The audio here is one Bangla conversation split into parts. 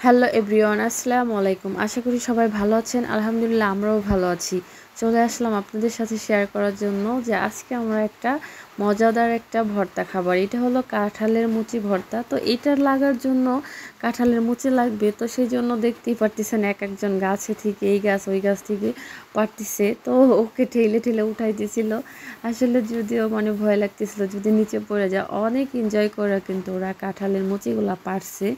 হ্যালো এভরিওয়ান, আসসালামু আলাইকুম। আশা করি সবাই ভালো আছেন। আলহামদুলিল্লাহ আমরাও ভালো আছি। চলে আসলাম আপনাদের সাথে শেয়ার করার জন্য যে আজকে আমরা একটা মজাদার একটা ভর্তা খাবার। এটা হলো কাঁঠালের মুচি ভর্তা। তো এটা লাগার জন্য কাঁঠালের মুচি লাগবে। তো সেই জন্য দেখতেই পারতেছেন এক একজন গাছে থেকে এই গাছ ওই গাছ থেকে পারতেছে। তো ওকে ঠেলে ঠেলে উঠাই দিয়েছিল। আসলে যদিও ভয় লাগতেছিল যদি নিচে পড়ে যায়। অনেক এনজয় করে কিন্তু ওরা কাঁঠালের মুচিগুলা পারছে।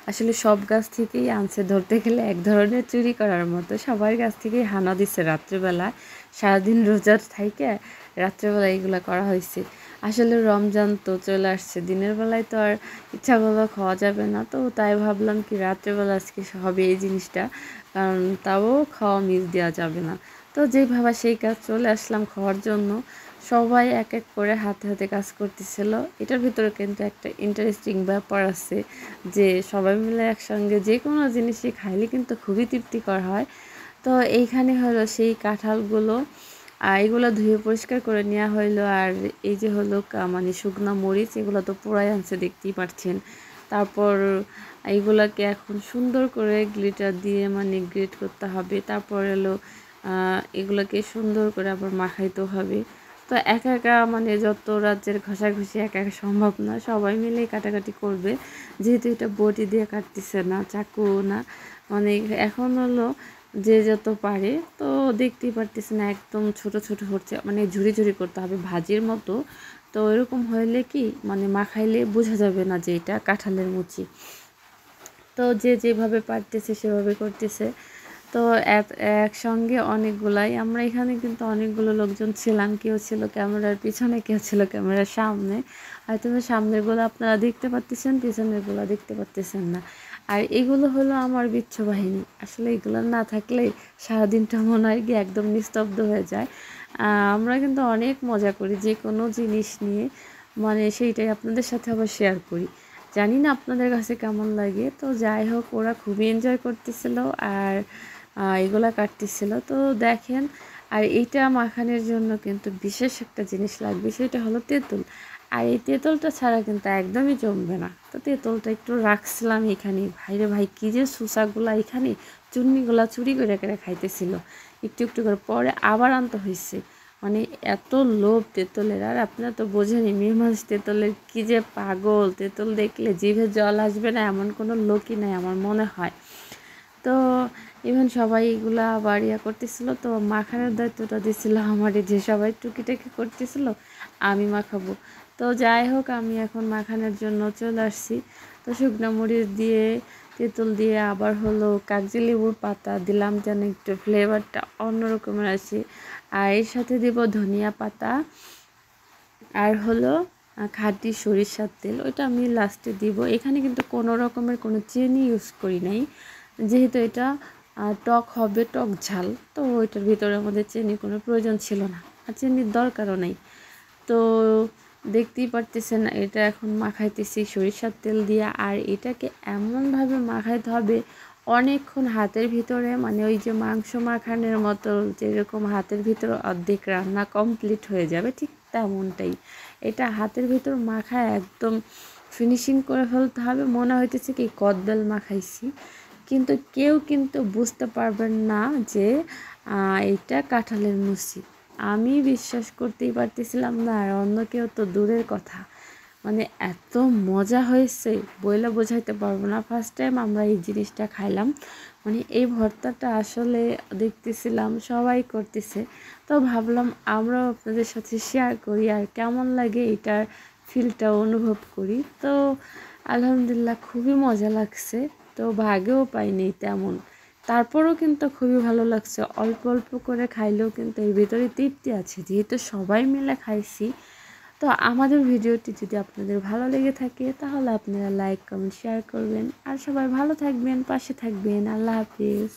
আসলে সব গাছ থেকেই আনছে, ধরতে গেলে এক ধরনের চুরি করার মতো। সবার গাছ থেকেই হানা দিচ্ছে রাত্রেবেলা, সারাদিন রোজা থাইকে রাত্রেবেলা এইগুলো করা হয়েছে। আসলে রমজান তো চলে আসছে, দিনের বেলায় তো আর ইচ্ছাগুলো খাওয়া যাবে না। তো তাই ভাবলাম কি রাত্রেবেলা আজকে হবে এই জিনিসটা, কারণ তাও খাওয়া মিস দেওয়া যাবে না। তো যেই ভাবা সেই কাজ, চলে আসলাম খাওয়ার জন্য। সবাই এক এক করে হাতে হাতে কাজ করতেছিল। এটার ভিতরে কিন্তু একটা ইন্টারেস্টিং ব্যাপার আছে যে সবাই মিলে একসঙ্গে যে কোনো জিনিসই খাইলে কিন্তু খুবই তৃপ্তিকর হয়। তো এইখানে হলো সেই কাঁঠালগুলো, এগুলো ধুয়ে পরিষ্কার করে নেওয়া হইলো। আর এই যে হলো শুকনো মরিচ, এগুলো তো পোড়াই আনছে দেখতেই পাচ্ছেন। তারপর এইগুলোকে এখন সুন্দর করে গ্লিটার দিয়ে গ্রেট করতে হবে। তারপর এলো এগুলোকে সুন্দর করে আবার মাখাইতে হবে। তো একা একা যত রাজ্যের ঘষাঘষি একা একা সম্ভব না, সবাই মিলেই কাটাকাটি করবে। যেহেতু এটা বটি দিয়ে কাটতেছে না, চাকু না, এখন হলো যে যত পারে। তো দেখতেই পারতেছে না, একদম ছোট ছোট হচ্ছে, ঝুরি ঝুরি করতে হবে ভাজির মতো। তো এরকম হইলে কি মাখাইলে বোঝা যাবে না যে এটা কাঁঠালের মুচি। তো যে যেভাবে পারতেছে সেভাবে করতেছে। তো একসঙ্গে অনেকগুলাই, আমরা এখানে কিন্তু অনেকগুলো লোকজন ছিলাম। কেউ ছিল ক্যামেরার পিছনে, কেউ ছিল ক্যামেরার সামনে। হয়তো সামনেরগুলো আপনারা দেখতে পাচ্ছেন, পিছনেরগুলো দেখতে পাচ্ছেন না। আর এগুলো হলো আমার বিচ্ছু বাহিনী। আসলে এগুলো না থাকলে সারাদিনটা মনে হয় গিয়ে একদম নিস্তব্ধ হয়ে যায়। আমরা কিন্তু অনেক মজা করি যে কোনো জিনিস নিয়ে, সেইটাই আপনাদের সাথে আবার শেয়ার করি। জানি না আপনাদের কাছে কেমন লাগে। তো যাই হোক, ওরা খুবই এনজয় করতেছিল আর এগুলা কাটতেছিল। তো দেখেন, আর এইটা মাখানোর জন্য কিন্তু বিশেষ একটা জিনিস লাগবে, সেটা হলো তেঁতুল। আর এই তেঁতুলটা ছাড়া কিন্তু একদমই জমবে না। তো তেঁতুলটা একটু রাখছিলাম এখানে। ভাইরে ভাই, কী যে সুসাগুলা এখানে চুন্নিগুলা চুরি করে করে খাইতেছিল একটু একটু করে, পরে আবার আনতে হয়েছে। এত লোভ তেঁতুলের। আর আপনারা তো বোঝেনি, মেয়ে মানুষ তেঁতুলের কী যে পাগল। তেঁতুল দেখলে জিভে জল আসবে না এমন কোনো লোকই নাই আমার মনে হয়। তো ইভেন সবাই এগুলা আবার করতেছিল। তো মাখানোর দায়িত্বটা দিছিল আমার, যে সবাই টুকিটাকি করতেছিল, আমি মাখাবো। তো যাই হোক, আমি এখন মাখানোর জন্য চলে আসছি। তো শুকনো মরিচ দিয়ে, তেঁতুল দিয়ে, আবার হলো কাগজি লেবুর পাতা দিলাম যেন একটু ফ্লেভারটা অন্যরকমের আসে। আর এর সাথে দেব ধনিয়া পাতা, আর হলো খাঁটি সরিষার তেল, ওইটা আমি লাস্টে দিব। এখানে কিন্তু কোনো রকমের কোনো চিনি ইউজ করি নাই, যেহেতু এটা টক হবে, টক ঝাল। তো ওইটার ভিতরে আমাদের চিনির কোনো প্রয়োজন ছিল না, আর চিনির দরকারও নেই। তো দেখতেই পারতেছেন, এটা এখন মাখাইতেছি সরিষার তেল দিয়ে। আর এটাকে এমনভাবে মাখাইতে হবে অনেকক্ষণ, হাতের ভিতরে ওই যে মাংস মাখানোর মতো, যেরকম হাতের ভিতরে অর্ধেক রান্না কমপ্লিট হয়ে যাবে, ঠিক তেমনটাই। এটা হাতের ভিতর মাখায় একদম ফিনিশিং করে ফেলতে হবে। মনে হইতেছে কি কদবেল মাখাইছি, কিন্তু কেউ কিন্তু বুঝতে পারবেন না যে এটা কাঁঠালের মুচি। আমি বিশ্বাস করতেই পারতেছিলাম না, আর অন্য কেউ তো দূরের কথা। এত মজা হয়েছে বইলে বোঝাইতে পারবো না। ফার্স্ট টাইম আমরা এই জিনিসটা খাইলাম। এই ভর্তাটা আসলে দেখতেছিলাম সবাই করতেছে, তো ভাবলাম আমরাও আপনাদের সাথে শেয়ার করি আর কেমন লাগে এটার ফিলটা অনুভব করি। তো আলহামদুলিল্লাহ খুবই মজা লাগছে। তো ভাগেও পাইনি তেমন, তারপরও কিন্তু খুবই ভালো লাগছে। অল্প অল্প করে খাইলেও কিন্তু এর ভিতরে তৃপ্তি আছে, যেহেতু সবাই মিলে খাইছি। তো আমাদের ভিডিওটি যদি আপনাদের ভালো লেগে থাকে তাহলে আপনারা লাইক, কমেন্ট, শেয়ার করবেন। আর সবাই ভালো থাকবেন, পাশে থাকবেন। আল্লাহ হাফিজ।